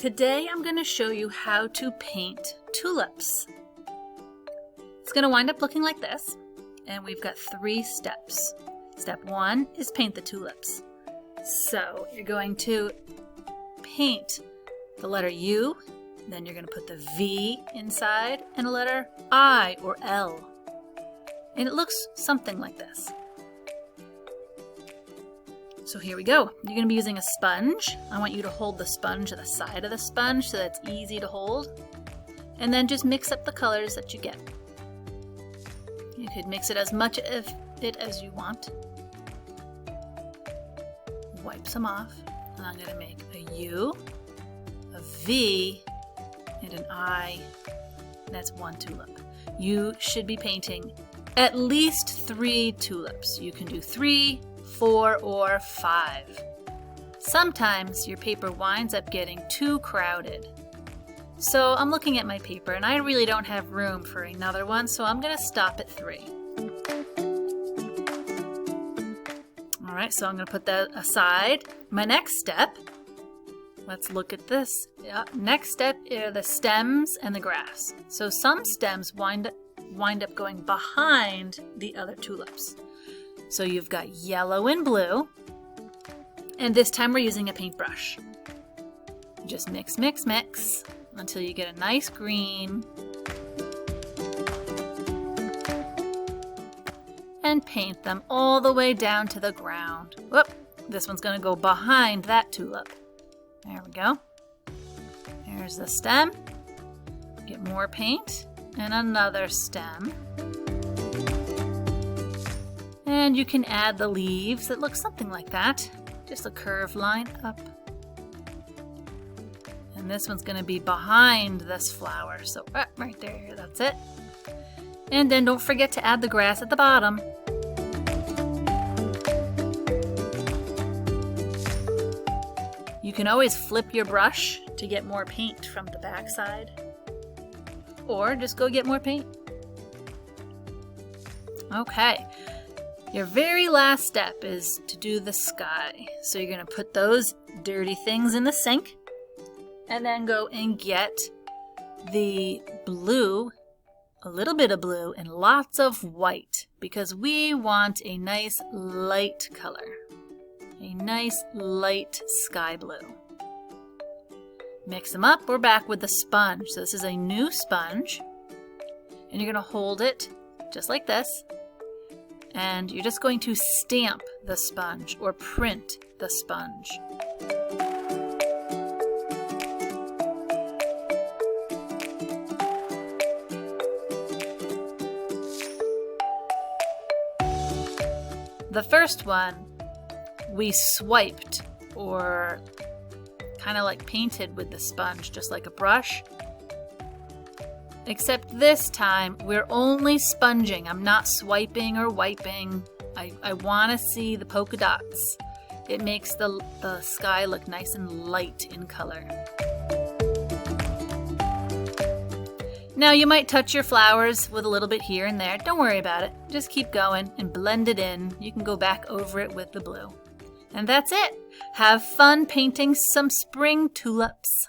Today I'm going to show you how to paint tulips. It's going to wind up looking like this, and we've got 3 steps. Step 1 is paint the tulips. So you're going to paint the letter U, then you're going to put the V inside and a letter I or L. And it looks something like this. So here we go. You're going to be using a sponge. I want you to hold the sponge to the side of the sponge so that's easy to hold. And then just mix up the colors that you get. You could mix it as much of it as you want. Wipe some off. And I'm going to make a U, a V, and an I. And that's 1 tulip. You should be painting at least 3 tulips. You can do 3, 4, or 5. Sometimes your paper winds up getting too crowded. So I'm looking at my paper and I really don't have room for another one, so I'm going to stop at 3. Alright, so I'm going to put that aside. My next step, let's look at this. Next step are the stems and the grass. So some stems wind up going behind the other tulips. So you've got yellow and blue, and this time we're using a paintbrush. Just mix, mix, mix until you get a nice green. And paint them all the way down to the ground. Whoop, this one's going to go behind that tulip. There we go. Here's the stem. Get more paint and another stem. And you can add the leaves that look something like that. Just a curved line up. And this one's going to be behind this flower. So right there, that's it. And then don't forget to add the grass at the bottom. You can always flip your brush to get more paint from the back side. Or just go get more paint. Okay. Your very last step is to do the sky. So you're going to put those dirty things in the sink and then go and get the blue, a little bit of blue, and lots of white because we want a nice light color, a nice light sky blue. Mix them up. We're back with the sponge. So this is a new sponge and you're going to hold it just like this. And you're just going to stamp the sponge or print the sponge. The first one we swiped or kind of like painted with the sponge, just like a brush. Except this time, we're only sponging. I'm not swiping or wiping. I want to see the polka dots. It makes the sky look nice and light in color. Now you might touch your flowers with a little bit here and there. Don't worry about it. Just keep going and blend it in. You can go back over it with the blue. And that's it. Have fun painting some spring tulips.